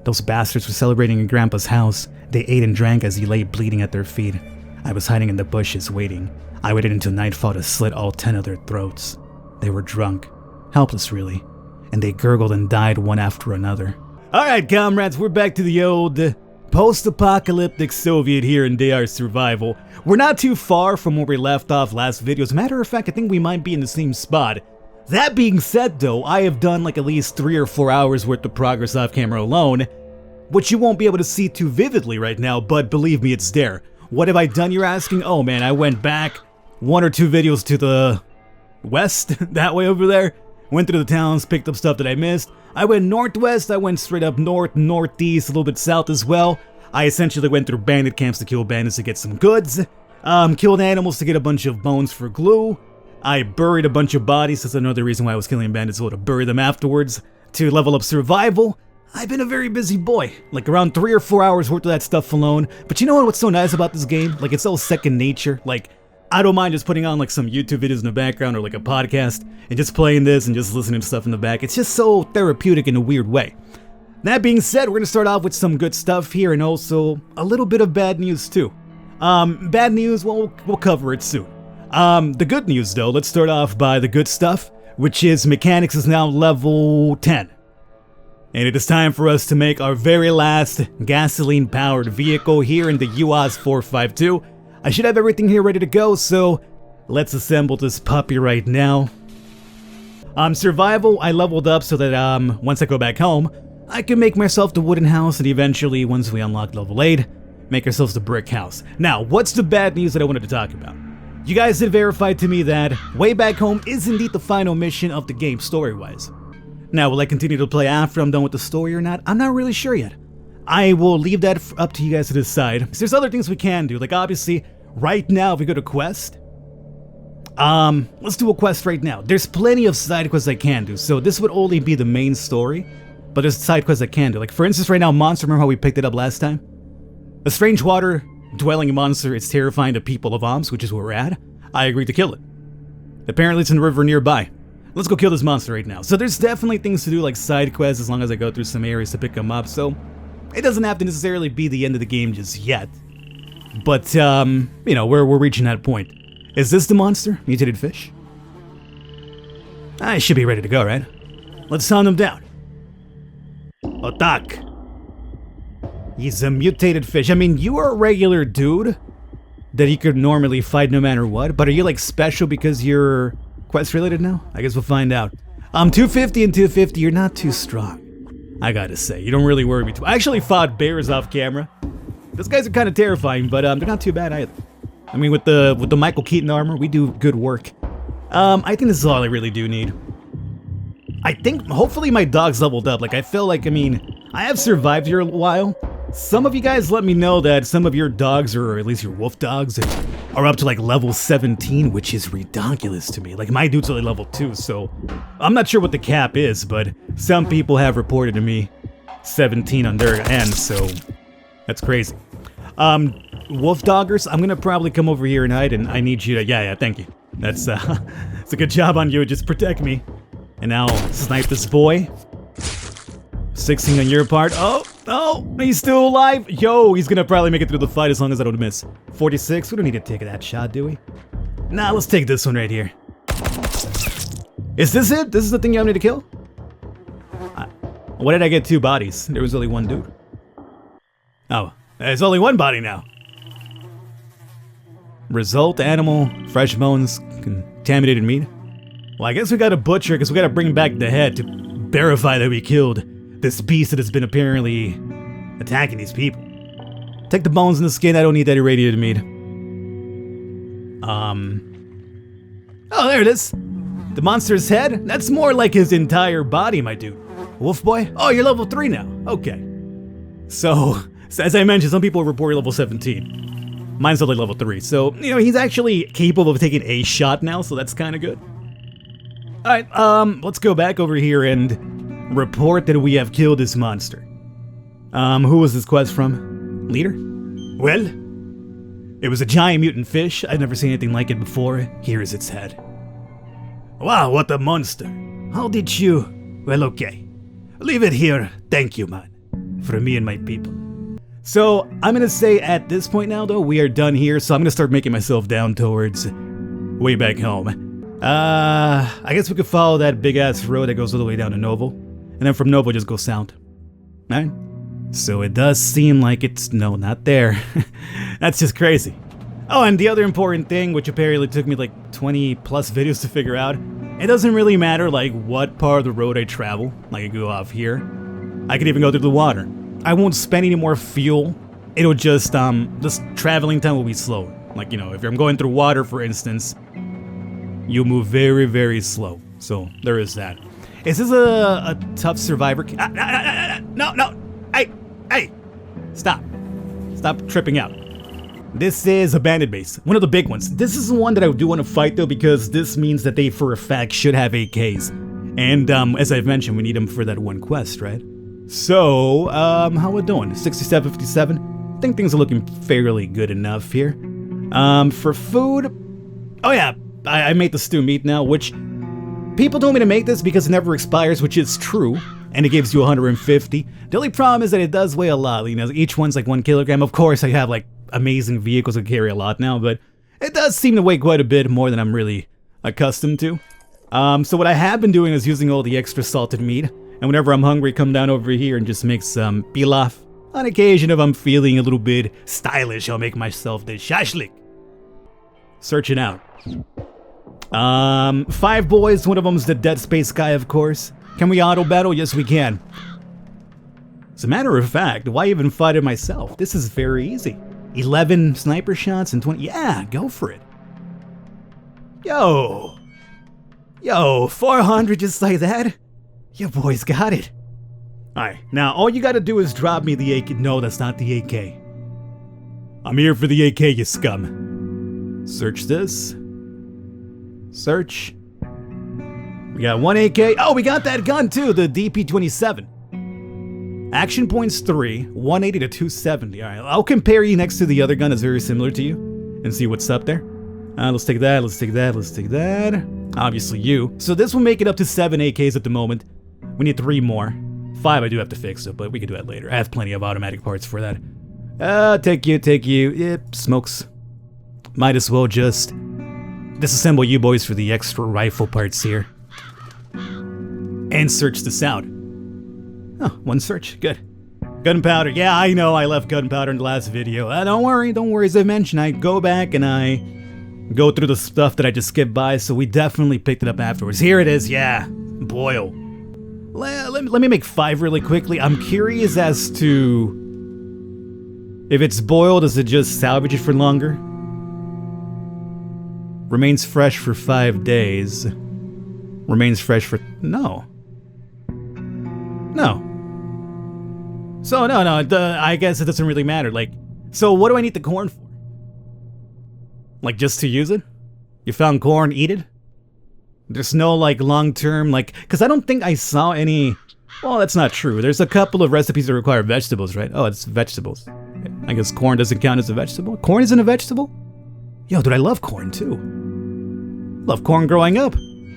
Those bastards were celebrating in Grandpa's house. They ate and drank as he lay bleeding at their feet. I was hiding in the bushes waiting. I waited until nightfall to slit all 10 of their throats. They were drunk. Helpless, really. And they gurgled and died one after another. Alright, comrades, we're back to the old post-apocalyptic Soviet here in DR Survival. We're not too far from where we left off last video. As a matter of fact, I think we might be in the same spot. That being said, though, I have done like at least 3 or 4 hours worth of progress off camera alone, which you won't be able to see too vividly right now, but believe me, it's there. What have I done, you're asking? Oh man, I went back 1 or 2 videos to the west, that way over there. Went through the towns, picked up stuff that I missed. I went northwest, I went straight up north, northeast, a little bit south as well. I essentially went through bandit camps to kill bandits to get some goods. Killed animals to get a bunch of bones for glue. I buried a bunch of bodies, that's another reason why I was killing bandits, so to bury them afterwards, to level up survival. I've been a very busy boy, like around 3 or 4 hours worth of that stuff alone. But you know what's so nice about this game? Like, it's all second nature. Like, I don't mind just putting on like some YouTube videos in the background or like a podcast and just playing this and just listening to stuff in the back. It's just so therapeutic in a weird way. That being said, we're gonna start off with some good stuff here and also a little bit of bad news too. Bad news, well, we'll cover it soon. The good news though, let's start off by the good stuff, which is mechanics is now level 10. And it is time for us to make our very last gasoline-powered vehicle here in the UAS 452. I should have everything here ready to go, so let's assemble this puppy right now. Survival, I leveled up so that once I go back home, I can make myself the wooden house, and eventually, once we unlock level 8, make ourselves the brick house. Now, what's the bad news that I wanted to talk about? You guys did verify to me that Way Back Home is indeed the final mission of the game story-wise. Now, will I continue to play after I'm done with the story or not? I'm not really sure yet. I will leave that up to you guys to decide. There's other things we can do, like obviously, right now if we go to quest, let's do a quest right now. There's plenty of side quests I can do, so this would only be the main story, but there's side quests I can do. Like for instance right now, monster, remember how we picked it up last time? A strange water dwelling monster is terrifying to people of Omsk, which is where we're at. I agreed to kill it. Apparently it's in the river nearby. Let's go kill this monster right now. So there's definitely things to do like side quests as long as I go through some areas to pick them up, so it doesn't have to necessarily be the end of the game just yet. But, you know, we're reaching that point. Is this the monster? Mutated fish? I should be ready to go, right? Let's hunt him down. Attack. He's a mutated fish. I mean, you are a regular dude that you could normally fight no matter what, but are you like special because you're quest related now? I guess we'll find out. 250 and 250, you're not too strong. I gotta say, you don't really worry me too. I actually fought bears off camera. Those guys are kind of terrifying, but they're not too bad either. I mean, with the Michael Keaton armor, we do good work. I think this is all I really do need. I think, hopefully my dog's leveled up. Like, I feel like, I mean, I have survived here a while. Some of you guys let me know that some of your dogs, or at least your wolf dogs, are up to like level 17, which is ridiculous to me. Like, my dude's only level 2, so I'm not sure what the cap is, but some people have reported to me 17 on their end, so that's crazy. Wolf doggers, I'm gonna probably come over here and hide, and I need you to, yeah, thank you. That's, it's a good job on you, just protect me. And now, snipe this boy. 16 on your part. Oh, he's still alive. Yo, he's gonna probably make it through the fight as long as I don't miss. 46, we don't need to take that shot, do we? Nah, let's take this one right here. Is this it? This is the thing you want me to kill? Why did I get 2 bodies? There was only 1 dude. Oh, there's only 1 body now. Result, animal, fresh bones, contaminated meat. Well, I guess we gotta butcher because we gotta bring back the head to verify that we killed this beast that has been apparently attacking these people. Take the bones and the skin, I don't need that irradiated meat. Oh, there it is. The monster's head? That's more like his entire body, my dude. Wolf boy? Oh, you're level 3 now. Okay. So, as I mentioned, some people report level 17. Mine's only level 3, so, you know, he's actually capable of taking a shot now, so that's kind of good. Alright, let's go back over here and report that we have killed this monster. Who was this quest from? Leader? Well, it was a giant mutant fish. I've never seen anything like it before. Here is its head. Wow, what a monster. How did you... Well, okay. Leave it here. Thank you, man. for me and my people. So I'm gonna say at this point now, though, we are done here. So I'm gonna start making myself down towards way back home. I guess we could follow that big ass road that goes all the way down to Novo, and then from Novo just go south. Alright? So it does seem like it's no, not there. That's just crazy. Oh, and the other important thing, which apparently took me like 20 plus videos to figure out, it doesn't really matter like what part of the road I travel. Like I go off here, I could even go through the water. I won't spend any more fuel. It'll just traveling time will be slower. Like, you know, if I'm going through water, for instance, you'll move very, very slow. So there is that. Is this a tough survivor? No. Hey, stop tripping out. This is a bandit base, one of the big ones. This is the one that I do want to fight though, because this means that they for a fact should have AKs. And as I've mentioned, we need them for that one quest, right? So, how we doing? 67, 57? I think things are looking fairly good enough here. For food, oh yeah, I made the stew meat now, which people told me to make this because it never expires, which is true, and it gives you 150. The only problem is that it does weigh a lot. You know, each one's like 1 kilogram. Of course, I have like amazing vehicles that carry a lot now, but it does seem to weigh quite a bit more than I'm really accustomed to. So what I have been doing is using all the extra salted meat, and whenever I'm hungry, come down over here and just make some pilaf. On occasion, if I'm feeling a little bit stylish, I'll make myself the shashlik. Search it out. 5 boys, one of them's the Dead Space guy, of course. Can we auto battle? Yes, we can. As a matter of fact, why even fight it myself? This is very easy. 11 sniper shots and 20. Yeah, go for it. Yo, 400 just like that? You boys got it. Alright, now all you gotta do is drop me the AK. No, that's not the AK. I'm here for the AK, you scum. Search this. Search. We got 1 AK. Oh, we got that gun too, the DP27. Action points 3, 180 to 270. Alright, I'll compare you next to the other gun that's very similar to you and see what's up there. Let's take that, let's take that, let's take that. Obviously you. So this will make it up to 7 AKs at the moment. We need 3 more. 5 I do have to fix it, but we can do that later. I have plenty of automatic parts for that. Take you. Yep, smokes. Might as well just disassemble you boys for the extra rifle parts here. And search this out. Oh, 1 search, good. Gunpowder, yeah, I know I left gunpowder in the last video. Don't worry, as I mentioned, I go back and I go through the stuff that I just skipped by, so we definitely picked it up afterwards. Here it is, yeah, boil. Let me make 5 really quickly. I'm curious as to if it's boiled, does it just salvage it for longer? Remains fresh for 5 days. Remains fresh for... No. So, no, I guess it doesn't really matter. Like, so what do I need the corn for? Like, just to use it? You found corn, eat it? There's no, like, long-term, like... Because I don't think I saw any... Well, that's not true. There's a couple of recipes that require vegetables, right? Oh, it's vegetables. I guess corn doesn't count as a vegetable? Corn isn't a vegetable? Yo, dude, I love corn, too. Love corn growing up.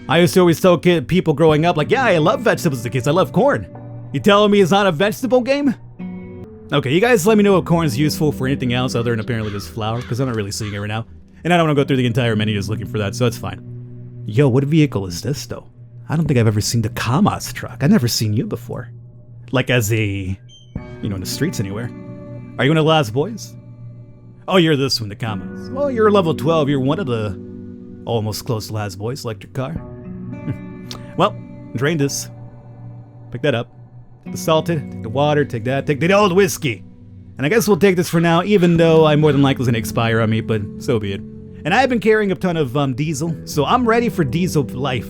I used to always tell people growing up, like, yeah, I love vegetables as a kid. I love corn. You telling me it's not a vegetable game? Okay, you guys let me know if corn's useful for anything else other than apparently just flour, because I'm not really seeing it right now. And I don't want to go through the entire menu just looking for that, so that's fine. Yo, what vehicle is this, though? I don't think I've ever seen the Kamas truck. I've never seen you before. Like as a, you know, in the streets anywhere. Are you one of the last boys? Oh, you're this one, the Kamas. Well, you're level 12. You're one of the almost close to last boys, electric car. Well, drain this. Pick that up. Take the salted, take the water, take that, take the old whiskey. And I guess we'll take this for now, even though I'm more than likely going to expire on me, but so be it. And I've been carrying a ton of diesel, so I'm ready for diesel life.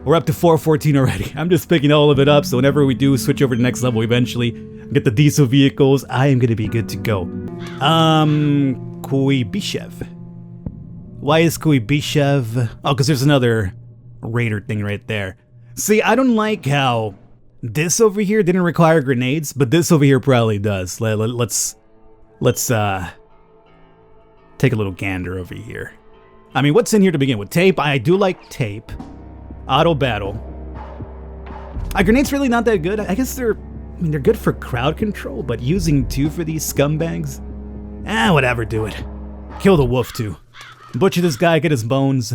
We're up to 414 already. I'm just picking all of it up, so whenever we do switch over to the next level eventually, get the diesel vehicles, I am going to be good to go. Kuibyshev. Why is Kuibyshev? Oh, because there's another raider thing right there. See, I don't like how this over here didn't require grenades, but this over here probably does. Let's take a little gander over here. I mean, what's in here to begin with? Tape. I do like tape. Auto battle. Grenades really not that good. I guess they're I mean, they're good for crowd control, but using 2 for these scumbags? Whatever, do it. Kill the wolf too. Butcher this guy, get his bones.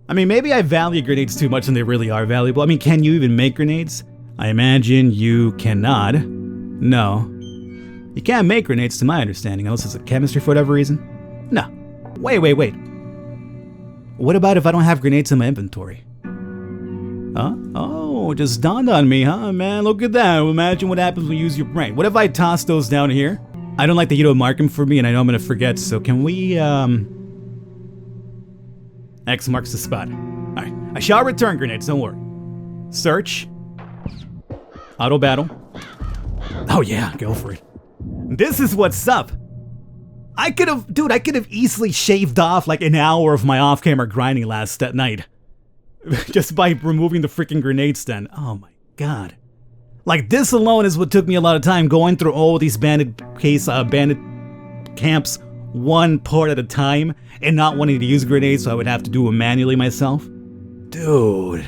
I mean, maybe I value grenades too much and they really are valuable. I mean, can you even make grenades? I imagine you cannot. No. You can't make grenades to my understanding, unless it's a chemistry for whatever reason. No. Wait. What about if I don't have grenades in my inventory? Huh? Oh, it just dawned on me, huh, man? Look at that. Imagine what happens when you use your brain. What if I toss those down here? I don't like that you don't mark them for me, and I know I'm gonna forget, so can we, X marks the spot. Alright. I shall return grenades, don't worry. Search. Auto battle. Oh yeah, go for it. This is what's up. I could have easily shaved off like an hour of my off-camera grinding last night. Just by removing the freaking grenade stand. Oh my god. Like, this alone is what took me a lot of time, going through all these bandit camps one part at a time, and not wanting to use grenades, so I would have to do them manually myself. Dude.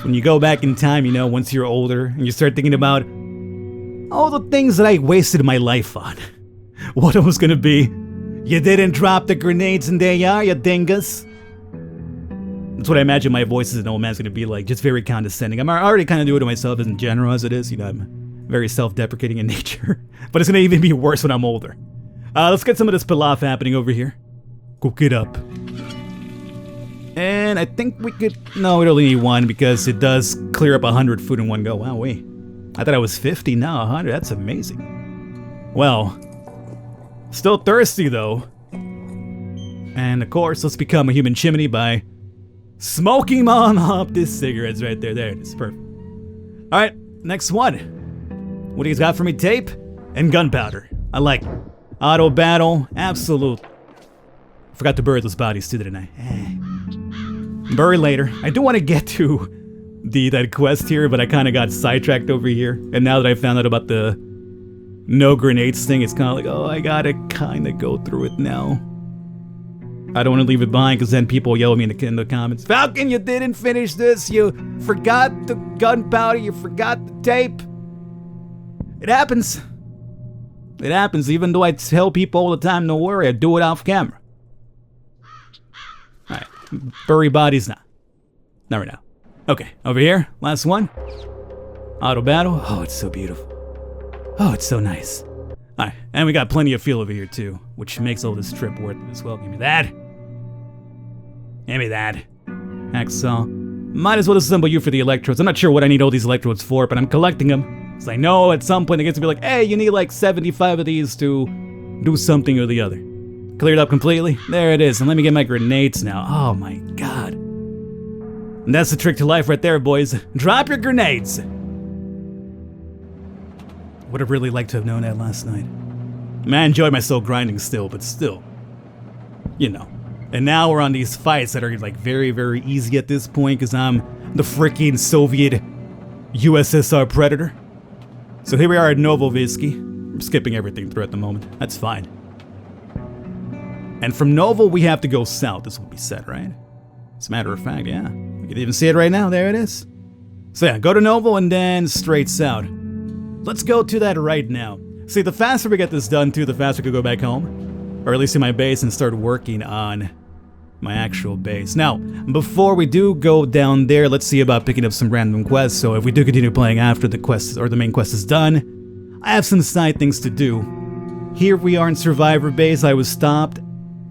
When you go back in time, you know, once you're older, and you start thinking about all the things that I wasted my life on. What it was gonna be. You didn't drop the grenades, and there you are, you dingus. That's what I imagine my voice as an old man's gonna be like, just very condescending. I'm already kind of doing it to myself as in general as it is, you know, I'm very self-deprecating in nature. But it's gonna even be worse when I'm older. Let's get some of this pilaf happening over here. Cook it up. And I think we could, no, we only need 1 because it does clear up 100 food in one go. Wow, wait. I thought I was 50, now 100, that's amazing. Well, still thirsty though. And of course, let's become a human chimney by smoking mom up this cigarettes right there. There it is, perfect. Alright, next one. What do you got for me? Tape and gunpowder. I like it. Auto battle, absolute. Forgot to bury those bodies too, didn't I? Bury later. I do want to get to that quest here, but I kind of got sidetracked over here. And now that I found out about the no grenades thing, it's kind of like, oh, I gotta kind of go through it now. I don't want to leave it behind because then people yell at me in the comments. Falcon, you didn't finish this. You forgot the gunpowder. You forgot the tape. It happens. It happens, even though I tell people all the time, don't worry, I do it off camera. Alright, bury bodies now. Not right now. Okay, over here, last one. Auto battle. Oh, it's so beautiful. Oh, it's so nice. Alright, and we got plenty of fuel over here too, which makes all this trip worth it as well. Give me that. Give me that. Hacksaw. Might as well assemble you for the electrodes. I'm not sure what I need all these electrodes for, but I'm collecting them. Because I know at some point it gets to be like, hey, you need like 75 of these to do something or the other. Cleared up completely? There it is. And let me get my grenades now. Oh my god. And that's the trick to life right there, boys. Drop your grenades! Would have really liked to have known that last night. Man, I enjoyed myself grinding still, but still. You know. And now we're on these fights that are like very, very easy at this point because I'm the freaking Soviet USSR predator. So here we are at Novovisky. I'm skipping everything through at the moment. That's fine. And from Novo, we have to go south. This will be said, right? As a matter of fact, yeah. We can even see it right now. There it is. So yeah, go to Novo and then straight south. Let's go to that right now. See, the faster we get this done too, the faster we can go back home. Or at least in my base and start working on my actual base. Now, before we do go down there, let's see about picking up some random quests. So if we do continue playing after the quest or the main quest is done, I have some side things to do. Here we are in Survivor Base. I was stopped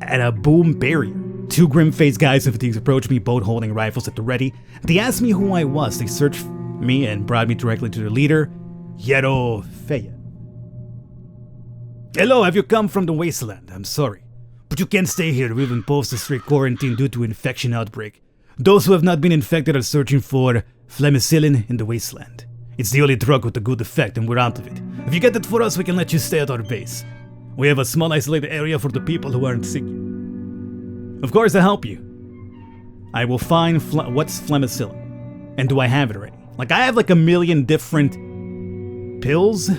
at a boom barrier. 2 grim-faced guys with fatigues approached me, both holding rifles at the ready. They asked me who I was. They searched me and brought me directly to their leader, Yero Feya. Hello, have you come from the wasteland? I'm sorry, but you can't stay here. We've imposed a strict quarantine due to infection outbreak. Those who have not been infected are searching for flamicillin in the wasteland. It's the only drug with a good effect, and we're out of it. If you get it for us, we can let you stay at our base. We have a small isolated area for the people who aren't sick yet. Of course, I'll help you. I will find what's flamicillin, and do I have it already? Like, I have like a million different pills.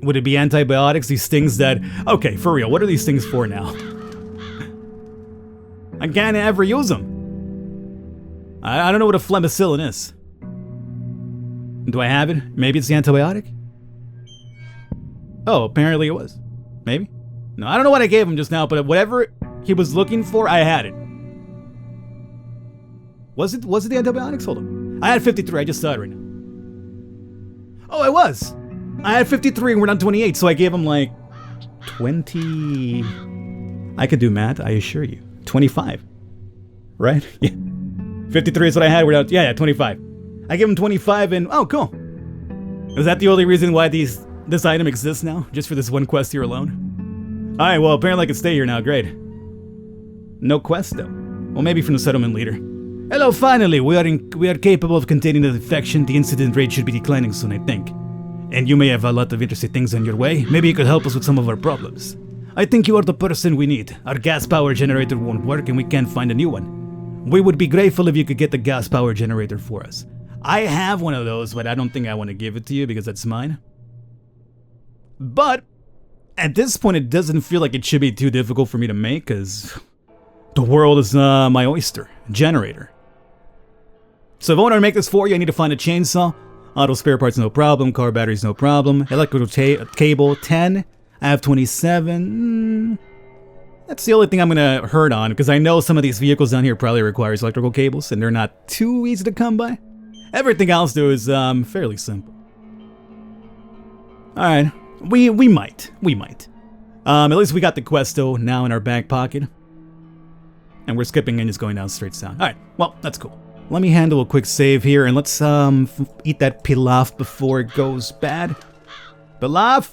Would it be antibiotics? These things that... Okay, for real, what are these things for now? I can't ever use them. I don't know what a flamicillin is. Do I have it? Maybe it's the antibiotic? Oh, apparently it was. Maybe? No, I don't know what I gave him just now, but whatever he was looking for, I had it. Was it the antibiotics? Hold on. I had 53, I just saw it right now. Oh, it was! I had 53 and we're down 28, so I gave him like 20... I could do math, I assure you. 25. Right? Yeah. 53 is what I had, we're down... Yeah, 25. I gave him 25 and... Oh, cool. Is that the only reason why this item exists now? Just for this one quest here alone? Alright, well, apparently I can stay here now, great. No quest, though. Well, maybe from the settlement leader. Hello, finally! We are capable of containing the infection. The incident rate should be declining soon, I think. And you may have a lot of interesting things on your way. Maybe you could help us with some of our problems. I think you are the person we need. Our gas power generator won't work and we can't find a new one. We would be grateful if you could get the gas power generator for us. I have one of those, but I don't think I want to give it to you because that's mine. But at this point, it doesn't feel like it should be too difficult for me to make because the world is my oyster. Generator. So if I want to make this for you, I need to find a chainsaw. Auto spare parts, no problem. Car batteries, no problem. Electrical cable, 10. I have 27. That's the only thing I'm going to hurt on, because I know some of these vehicles down here probably requires electrical cables, and they're not too easy to come by. Everything else, though, is fairly simple. Alright, we might. At least we got the Questo now in our back pocket. And we're skipping and just going down straight south. Alright, well, that's cool. Let me handle a quick save here, and let's eat that pilaf before it goes bad. Pilaf?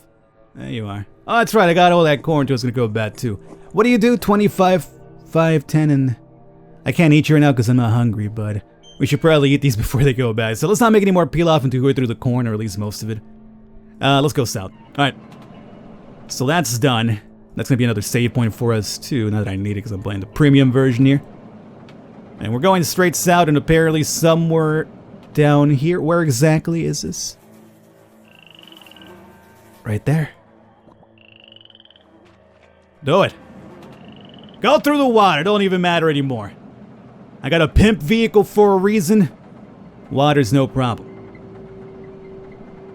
There you are. Oh, that's right, I got all that corn, too. It's gonna go bad, too. What do you do? 25, 5, 10, and... I can't eat you right now because I'm not hungry, but we should probably eat these before they go bad. So let's not make any more pilaf until we go through the corn, or at least most of it. Let's go south. Alright. So that's done. That's gonna be another save point for us, too, now that I need it, because I'm playing the premium version here. And we're going straight south, and apparently somewhere down here. Where exactly is this? Right there. Do it. Go through the water. Don't even matter anymore. I got a pimp vehicle for a reason. Water's no problem.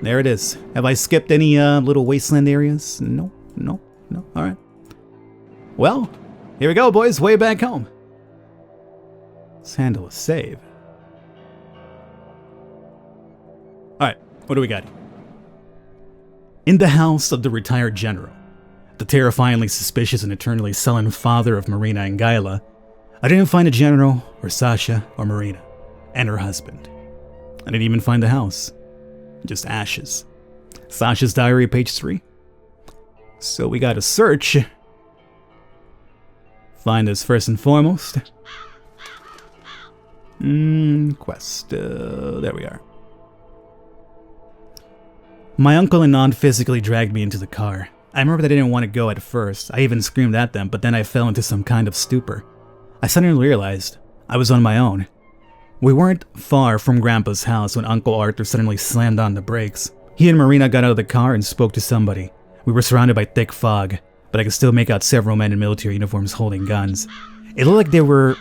There it is. Have I skipped any little wasteland areas? No. Alright. Well, here we go, boys. Way back home. Let's handle a save. Alright, what do we got? In the house of the retired general, the terrifyingly suspicious and eternally sullen father of Marina and Gaila, I didn't find a general, or Sasha, or Marina, and her husband. I didn't even find the house. Just ashes. Sasha's diary, page 3. So we gotta search. Find us first and foremost. Quest. There we are. My uncle and aunt physically dragged me into the car. I remember that I didn't want to go at first. I even screamed at them, but then I fell into some kind of stupor. I suddenly realized I was on my own. We weren't far from Grandpa's house when Uncle Arthur suddenly slammed on the brakes. He and Marina got out of the car and spoke to somebody. We were surrounded by thick fog, but I could still make out several men in military uniforms holding guns. It looked like they were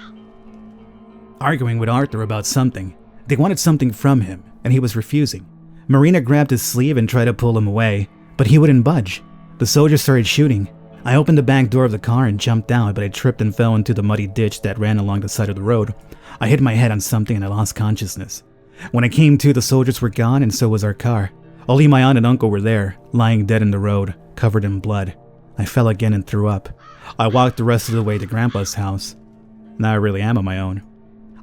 arguing with Arthur about something. They wanted something from him, and he was refusing. Marina grabbed his sleeve and tried to pull him away, but he wouldn't budge. The soldiers started shooting. I opened the back door of the car and jumped out, but I tripped and fell into the muddy ditch that ran along the side of the road. I hit my head on something and I lost consciousness. When I came to, the soldiers were gone and so was our car. Only my aunt and uncle were there, lying dead in the road, covered in blood. I fell again and threw up. I walked the rest of the way to Grandpa's house. Now I really am on my own.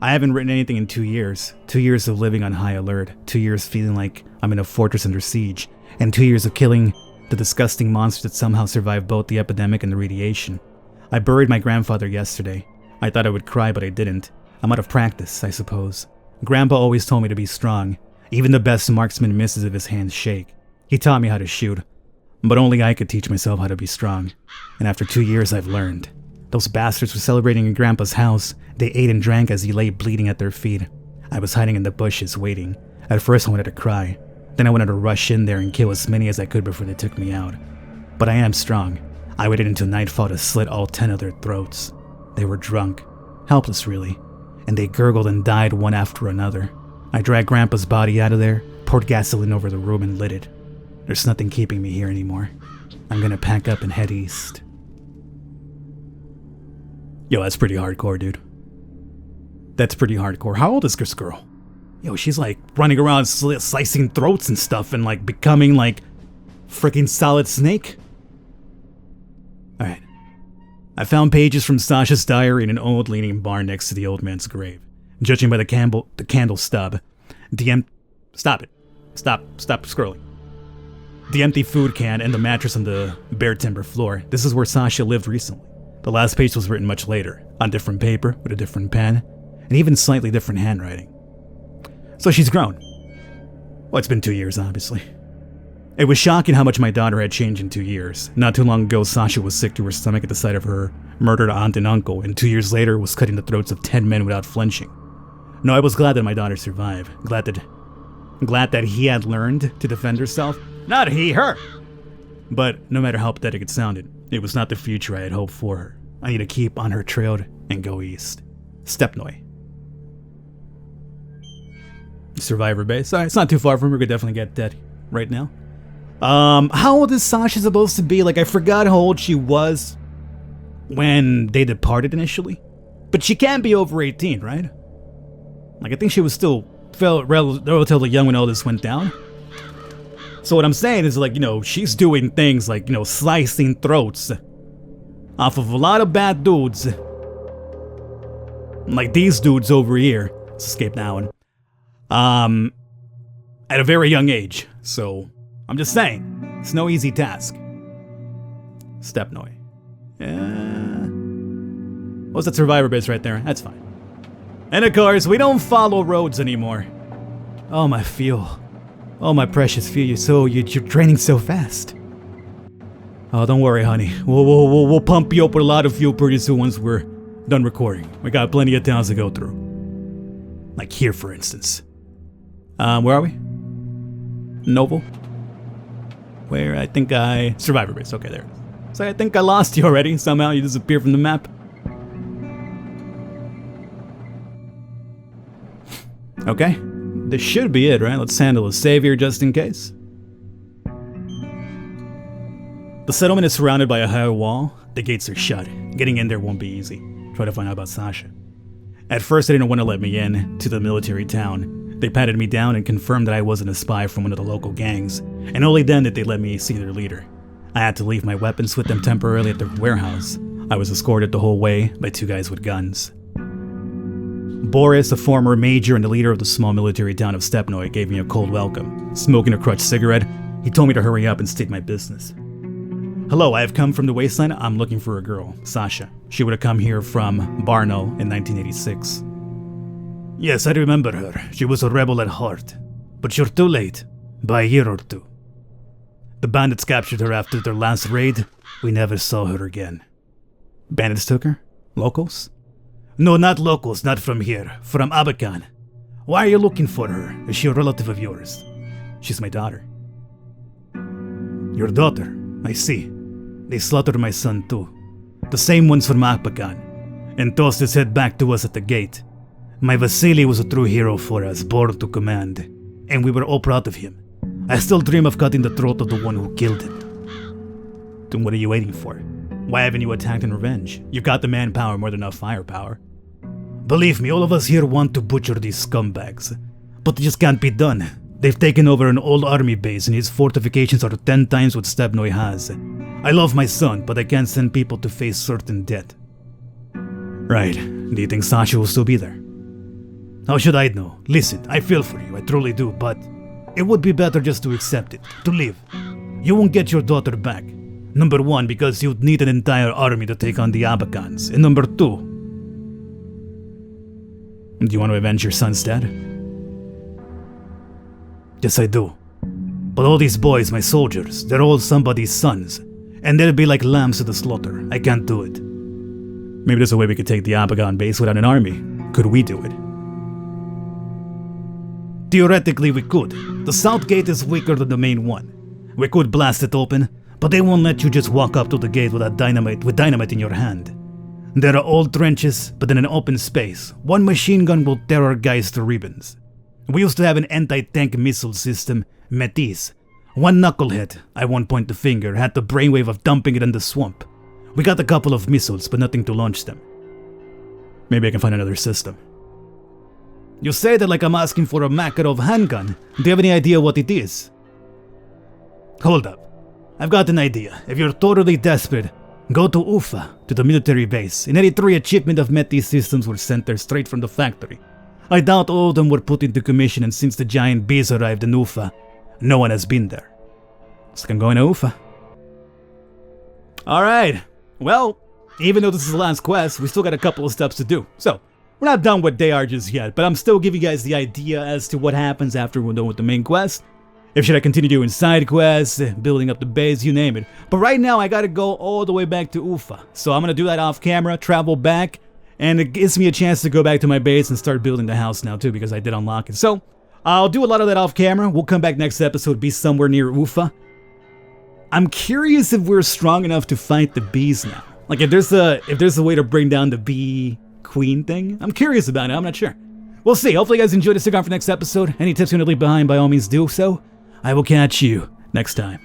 I haven't written anything in 2 years. 2 years of living on high alert. 2 years feeling like I'm in a fortress under siege. And 2 years of killing the disgusting monsters that somehow survived both the epidemic and the radiation. I buried my grandfather yesterday. I thought I would cry, but I didn't. I'm out of practice, I suppose. Grandpa always told me to be strong. Even the best marksman misses if his hands shake. He taught me how to shoot. But only I could teach myself how to be strong. And after 2 years, I've learned. Those bastards were celebrating in Grandpa's house. They ate and drank as he lay bleeding at their feet. I was hiding in the bushes, waiting. At first I wanted to cry. Then I wanted to rush in there and kill as many as I could before they took me out. But I am strong. I waited until nightfall to slit all 10 of their throats. They were drunk. Helpless, really. And they gurgled and died one after another. I dragged Grandpa's body out of there, poured gasoline over the room and lit it. There's nothing keeping me here anymore. I'm gonna pack up and head east. Yo, that's pretty hardcore, dude. That's pretty hardcore. How old is this girl? Yo, she's like running around slicing throats and stuff and like becoming like freaking Solid Snake. Alright. I found pages from Sasha's diary in an old leaning barn next to the old man's grave. Judging by the candle stub, stop it. Stop scrolling. The empty food can and the mattress on the bare timber floor. This is where Sasha lived recently. The last page was written much later, on different paper, with a different pen, and even slightly different handwriting. So she's grown. Well, it's been 2 years, obviously. It was shocking how much my daughter had changed in 2 years. Not too long ago, Sasha was sick to her stomach at the sight of her murdered aunt and uncle, and 2 years later was cutting the throats of 10 men without flinching. No, I was glad that my daughter survived. Glad that he had learned to defend herself. Not he, her! But no matter how pathetic it sounded, it was not the future I had hoped for her. I need to keep on her trail and go east. Stepnoy. Survivor base. Alright, it's not too far from her. We could definitely get that right now. How old is Sasha supposed to be? Like, I forgot how old she was when they departed initially. But she can't be over 18, right? Like, I think she was still relatively young when all this went down. So what I'm saying is, like, you know, she's doing things like, you know, slicing throats off of a lot of bad dudes. Like these dudes over here. Let's escape that one. At a very young age. So, I'm just saying, it's no easy task. Stepnoy. What's that survivor base right there? That's fine. And of course, we don't follow roads anymore. Oh, my fuel. Oh, my precious fuel. You're draining so fast. Oh, don't worry, honey. We'll pump you up with a lot of fuel pretty soon once we're done recording. We got plenty of towns to go through. Like here, for instance. Where are we? Noble? Where I think Survivor base. Okay, there. So I think I lost you already. Somehow you disappeared from the map. Okay. This should be it, right? Let's handle a savior just in case. The settlement is surrounded by a high wall. The gates are shut. Getting in there won't be easy. Try to find out about Sasha. At first, they didn't want to let me in to the military town. They patted me down and confirmed that I wasn't a spy from one of the local gangs, and only then did they let me see their leader. I had to leave my weapons with them temporarily at their warehouse. I was escorted the whole way by 2 guys with guns. Boris, a former major and the leader of the small military town of Stepnoy, gave me a cold welcome. Smoking a crutch cigarette, he told me to hurry up and state my business. Hello, I have come from the wasteland. I'm looking for a girl, Sasha. She would have come here from Barno in 1986. Yes, I remember her. She was a rebel at heart. But you're too late. By a year or 2. The bandits captured her after their last raid. We never saw her again. Bandits took her? Locals? No, not locals, not from here. From Abakan. Why are you looking for her? Is she a relative of yours? She's my daughter. Your daughter? I see. They slaughtered my son too. The same ones from Abakan. And tossed his head back to us at the gate. My Vasily was a true hero for us, born to command. And we were all proud of him. I still dream of cutting the throat of the one who killed him. Then what are you waiting for? Why haven't you attacked in revenge? You've got the manpower more than enough firepower. Believe me, all of us here want to butcher these scumbags. But it just can't be done. They've taken over an old army base and his fortifications are 10 times what Stepnoy has. I love my son, but I can't send people to face certain death. Right. Do you think Sasha will still be there? How should I know? Listen, I feel for you, I truly do, but it would be better just to accept it, to leave. You won't get your daughter back. Number 1, because you'd need an entire army to take on the Abakans, and number 2, do you want to avenge your son's death? Yes, I do. But all these boys, my soldiers, they're all somebody's sons, and they'll be like lambs to the slaughter. I can't do it. Maybe there's a way we could take the Abakan base without an army. Could we do it? Theoretically, we could. The south gate is weaker than the main one. We could blast it open, but they won't let you just walk up to the gate with dynamite in your hand. There are old trenches, but in an open space, one machine gun will tear our guys to ribbons. We used to have an anti-tank missile system, Metis. One knucklehead, I won't point the finger, had the brainwave of dumping it in the swamp. We got a couple of missiles, but nothing to launch them. Maybe I can find another system. You say that like I'm asking for a Makarov handgun. Do you have any idea what it is? Hold up. I've got an idea. If you're totally desperate, go to Ufa, to the military base. In 83, a shipment of Metis systems were sent there straight from the factory. I doubt all of them were put into commission, and since the giant bees arrived in Ufa, no one has been there. So I'm going to Ufa. Alright, well, even though this is the last quest, we still got a couple of steps to do. So, we're not done with Day just yet, but I'm still giving you guys the idea as to what happens after we're done with the main quest. If should I continue doing side quests, building up the base, you name it. But right now I gotta go all the way back to Ufa. So I'm gonna do that off camera, travel back, and it gives me a chance to go back to my base and start building the house now too, because I did unlock it. So, I'll do a lot of that off camera. We'll come back next episode, be somewhere near Ufa. I'm curious if we're strong enough to fight the bees now. Like if there's a way to bring down the bee queen thing. I'm curious about it, I'm not sure. We'll see. Hopefully you guys enjoyed it. Stick around for next episode. Any tips you want to leave behind, by all means do so. I will catch you next time.